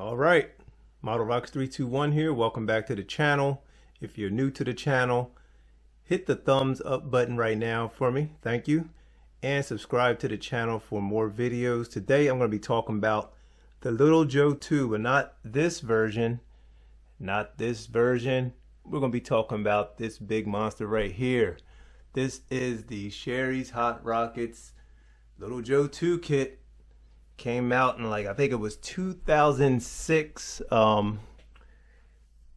All right, Model Rocks 321 here. Welcome back to the channel. If you're new to the channel, hit the thumbs up button right now for me. Thank you. And subscribe to the channel for more videos. Today I'm going to be talking about the Little Joe 2, but not this version. Not this version. We're going to be talking about this big monster right here. This is the Sheri's Hot Rockets Little Joe 2 kit. Came out in, like, I think it was 2006.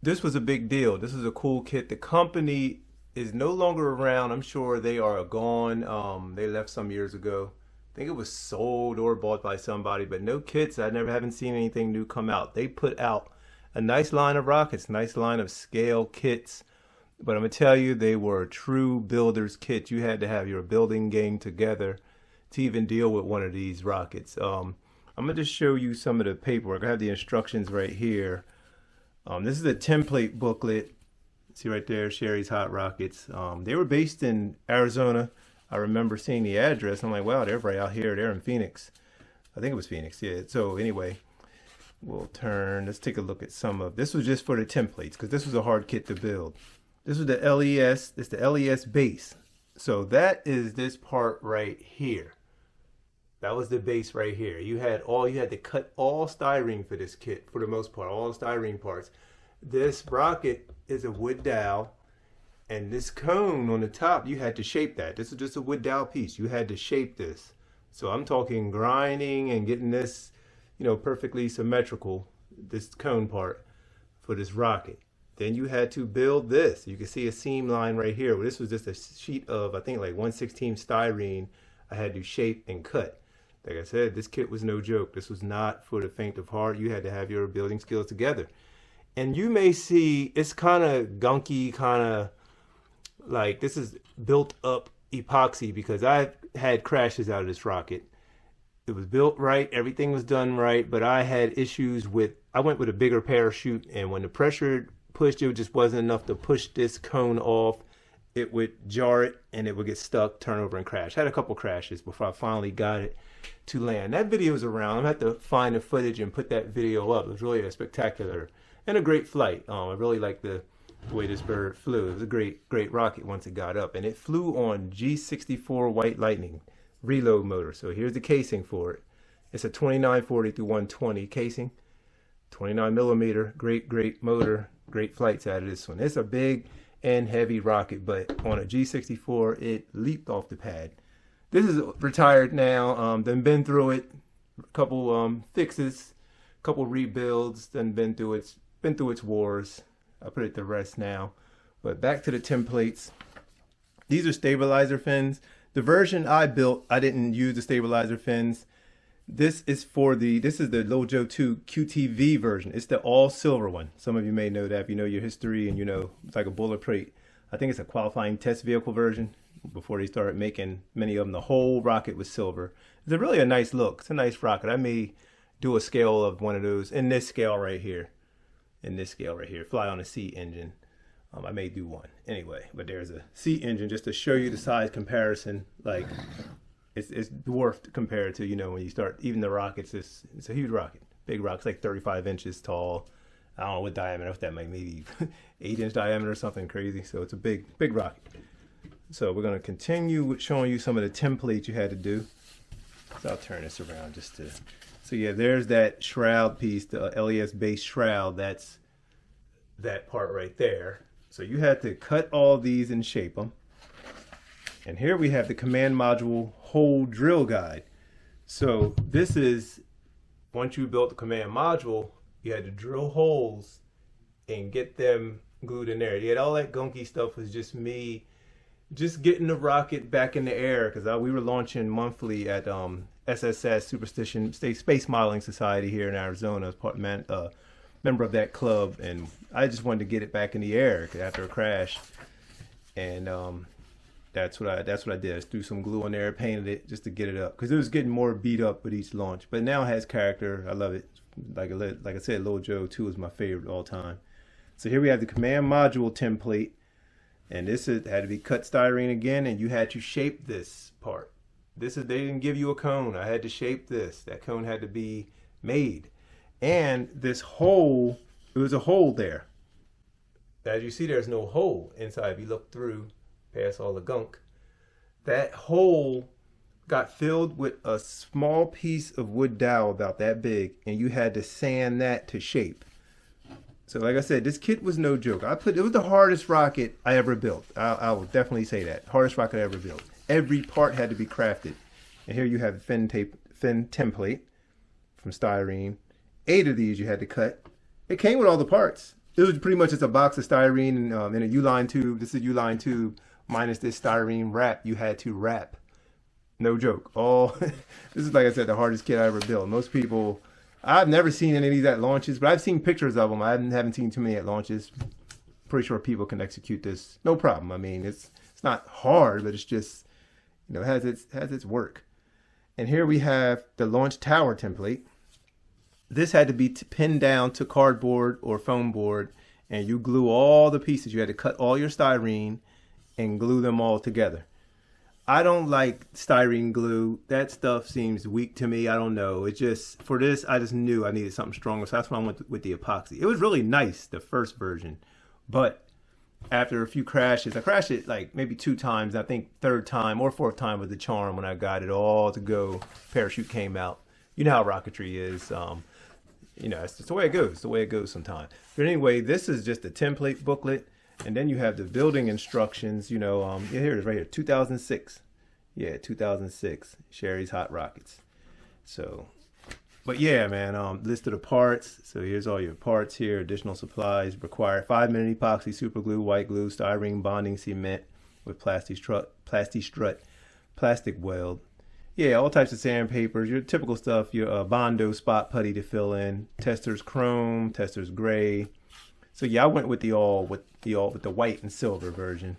This was a big deal. This is a cool kit. The company is no longer around. I'm sure they are gone. They left some years ago. I think it was sold or bought by somebody, but no kits. I haven't seen anything new come out. They put out a nice line of rockets, nice line of scale kits. But I'm gonna tell you, they were true builder's kits. You had to have your building game together to even deal with one of these rockets. I'm gonna just show you some of the paperwork. I have the instructions right here. This is a template booklet. See right there, Sheri's Hot Rockets. They were based in Arizona. I remember seeing the address. I'm like, wow, they're right out here. They're in Phoenix. I think it was Phoenix, yeah. So anyway, let's take a look at some of, this was just for the templates because this was a hard kit to build. This was the LES, it's the LES base. So that is this part right here. That was the base right here. You had to cut all styrene for this kit, for the most part, all styrene parts. This rocket is a wood dowel, and this cone on the top, you had to shape that. This is just a wood dowel piece. You had to shape this. So I'm talking grinding and getting this, perfectly symmetrical, this cone part for this rocket. Then you had to build this. You can see a seam line right here. Well, this was just a sheet of, I think, like 1/16 styrene I had to shape and cut. Like I said, this kit was no joke. This was not for the faint of heart. You had to have your building skills together. And you may see it's kind of gunky, kind of like this is built up epoxy because I've had crashes out of this rocket. It was built right, everything was done right, but I had issues with, I went with a bigger parachute, and when the pressure pushed, it just wasn't enough to push this cone off. It would jar it and it would get stuck, turn over and crash. I had a couple crashes before I finally got it to land. That video is around. I'm gonna have to find the footage and put that video up. It was really a spectacular and a great flight. I really liked the way this bird flew. It was a great rocket once it got up, and it flew on G64 White Lightning reload motor. So here's the casing for it. It's a 2940 through 120 casing, 29 millimeter. Great motor, great flights out of this one. It's a big and heavy rocket, but on a G64 it leaped off the pad. This is retired now. Then been through it, a couple fixes, couple rebuilds, then been through its wars. I put it to rest now. But back to the templates. These are stabilizer fins. The version I built, I didn't use the stabilizer fins. This is the Little Joe 2 QTV version. It's the all silver one. Some of you may know that if you know your history, and it's like a bullet plate. I think it's a qualifying test vehicle version before they started making many of them. The whole rocket was silver. It's really a nice look. It's a nice rocket. I may do a scale of one of those in this scale right here. Fly on a C engine. I may do one anyway, but there's a C engine just to show you the size comparison. Like it's dwarfed compared to, when you start, even the rockets, it's a huge rocket. Big rocket. It's like 35 inches tall. I don't know what diameter, if that might maybe 8-inch diameter or something crazy. So it's a big rocket. So we're going to continue with showing you some of the templates you had to do. So I'll turn this around just to, so yeah, there's that shroud piece, the LES base shroud. That's that part right there. So you had to cut all these and shape them. And here we have the command module hole drill guide. So this is, once you built the command module, you had to drill holes and get them glued in there. You had all that gunky stuff. Was just me just getting the rocket back in the air, because we were launching monthly at SSS, Superstition Space Modeling Society here in Arizona. I was member of that club, and I just wanted to get it back in the air after a crash. And that's what I did. I threw some glue on there, painted it just to get it up, because it was getting more beat up with each launch. But now it has character. I love it. Like I said, Little Joe 2 is my favorite all time. So here we have the command module template, and this had to be cut styrene again, and you had to shape this part. They didn't give you a cone. I had to shape this. That cone had to be made. And this hole, it was a hole there. As you see, there's no hole inside. If you look through past all the gunk, that hole got filled with a small piece of wood dowel about that big, and you had to sand that to shape. So like I said, this kit was no joke. It was the hardest rocket I ever built. I will definitely say that. Hardest rocket I ever built. Every part had to be crafted. And here you have the fin template from styrene. 8 of these you had to cut. It came with all the parts. It was pretty much just a box of styrene and in a U-line tube. This is a U-line tube minus this styrene wrap you had to wrap. No joke. This is, like I said, the hardest kit I ever built. Most people, I've never seen any of these at launches, but I've seen pictures of them. I haven't seen too many at launches. Pretty sure people can execute this, no problem. I mean, it's not hard, but it's just, it has its work. And here we have the launch tower template. This had to be pinned down to cardboard or foam board, and you glue all the pieces. You had to cut all your styrene and glue them all together. I don't like styrene glue. That stuff seems weak to me. I don't know. It just, for this, I just knew I needed something stronger. So that's why I went with the epoxy. It was really nice, the first version. But after a few crashes, I crashed it like maybe 2 times. I think 3rd time or 4th time was the charm when I got it all to go. Parachute came out. You know how rocketry is. It's just the way it goes. It's the way it goes sometimes. But anyway, this is just a template booklet. And then you have the building instructions, here it is right here, 2006. Yeah, 2006, Sheri's Hot Rockets. So, but yeah, man, list of the parts. So here's all your parts here. Additional supplies required: 5-minute epoxy, super glue, white glue, styrene bonding cement with plastic strut, plastic weld. Yeah, all types of sandpapers, your typical stuff, your Bondo spot putty to fill in, testers chrome, testers gray. So yeah, I went with the white and silver version.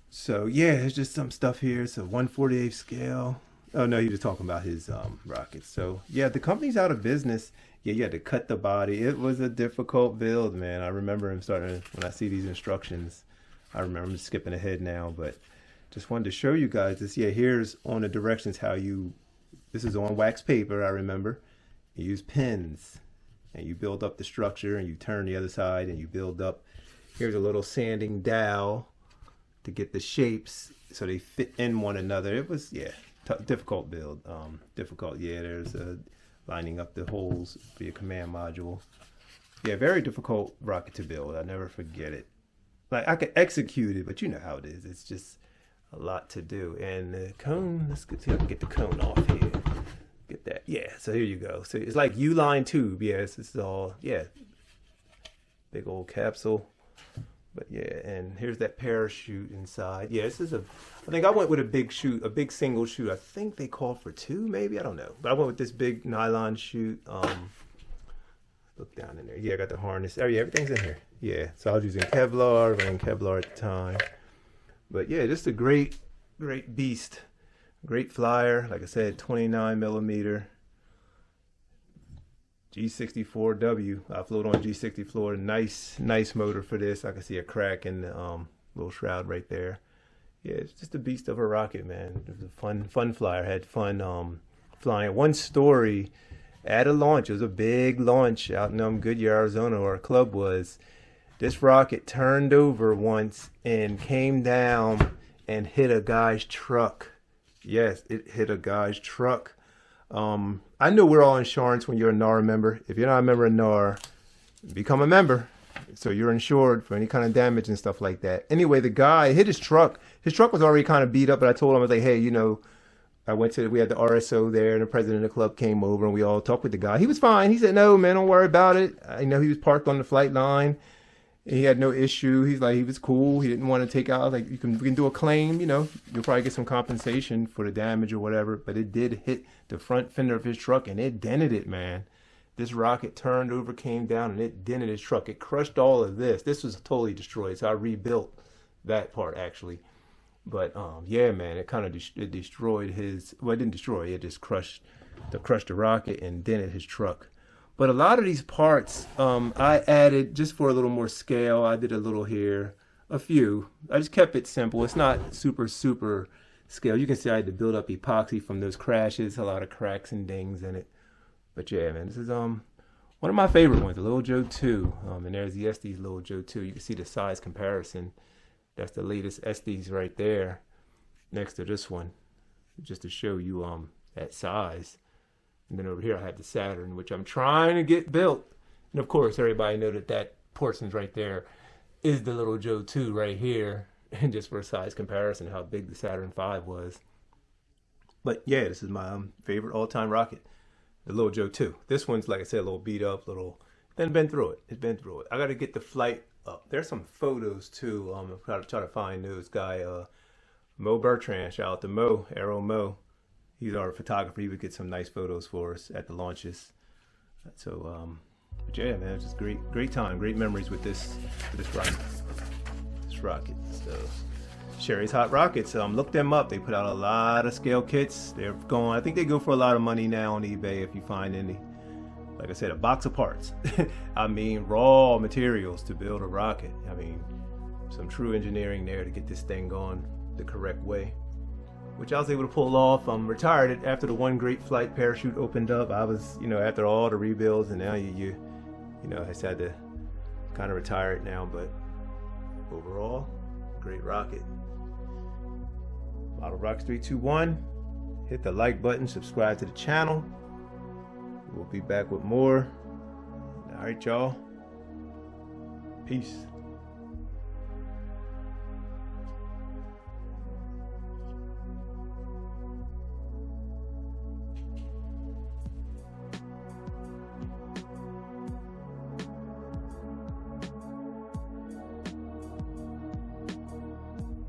So yeah, there's just some stuff here. It's a 1/48 scale. Oh no, he was talking about his rockets. So yeah, the company's out of business. Yeah, you had to cut the body. It was a difficult build, man. I remember him starting, when I see these instructions, I remember I'm skipping ahead now, but just wanted to show you guys this. Yeah, here's on the directions this is on wax paper, I remember. You use pins. And you build up the structure, and you turn the other side, and you build up. Here's a little sanding dowel to get the shapes so they fit in one another. It was, difficult build. Difficult, there's lining up the holes for your command module. Yeah, very difficult rocket to build. I'll never forget it. Like, I could execute it, but you know how it is. It's just a lot to do. And the cone, let's see if I can get the cone off here. Get that. Yeah, so here you go. So it's like U-line tube. Yes, this is all, big old capsule. But yeah, and here's that parachute inside. Yeah, I think I went with a big chute, a big single chute. I think they called for 2, maybe, I don't know. But I went with this big nylon chute. Look down in there. Yeah, I got the harness. Oh yeah, everything's in here. Yeah, so I was using Kevlar, running Kevlar at the time. But yeah, just a great beast. Great flyer, like I said, 29mm G64W. I float on G64. Nice motor for this. I can see a crack in the little shroud right there. Yeah, it's just a beast of a rocket, man. It was a fun flyer. I had fun flying. One story at a launch. It was a big launch out in Goodyear, Arizona, where our club was. This rocket turned over once and came down and hit a guy's truck. Yes, it hit a guy's truck. I know we're all insurance when you're a NAR member. If you're not a member of NAR, become a member. So you're insured for any kind of damage and stuff like that. Anyway, the guy hit his truck. His truck was already kind of beat up, but I told him, I was like, hey, we had the RSO there, and the president of the club came over, and we all talked with the guy. He was fine. He said, no, man, don't worry about it. I know he was parked on the flight line. He had no issue. He's like, he was cool. He didn't want to take out, like, we can do a claim, you'll probably get some compensation for the damage or whatever. But it did hit the front fender of his truck, and it dented it, man. This rocket turned over, came down, and it dented his truck. It crushed all of this. This was totally destroyed. So I rebuilt that part, actually. But yeah, man, it kind of it destroyed his, well, it didn't destroy, it just crushed the rocket and dented his truck. But a lot of these parts, I added just for a little more scale. I did a little here, a few. I just kept it simple. It's not super scale. You can see I had to build up epoxy from those crashes, a lot of cracks and dings in it. But yeah, man, this is one of my favorite ones, the Little Joe 2. And there's the Estes Little Joe 2. You can see the size comparison. That's the latest Estes right there, next to this one, just to show you that size. And then over here I have the Saturn, which I'm trying to get built. And of course, everybody know that that portion's right there is the Little Joe 2 right here. And just for a size comparison, how big the Saturn V was. But yeah, this is my favorite all-time rocket, the Little Joe 2. This one's, like I said, a little beat up, been through it. It's been through it. I got to get the flight up. There's some photos too. I'm trying to find those guy, Mo Bertrand. Shout out to Mo, Arrow Mo. He's our photographer. He would get some nice photos for us at the launches. So, but yeah, man, it's just great time, great memories with this rocket. So Sheri's Hot Rockets, look them up. They put out a lot of scale kits. They're going, I think they go for a lot of money now on eBay if you find any. Like I said, a box of parts. I mean, raw materials to build a rocket. I mean, some true engineering there to get this thing going the correct way, which I was able to pull off. Retired it after the one great flight parachute opened up. I was, after all the rebuilds, and now I just had to kind of retire it now, but overall, great rocket. Model Rocks 321. Hit the like button, subscribe to the channel. We'll be back with more. All right, y'all. Peace.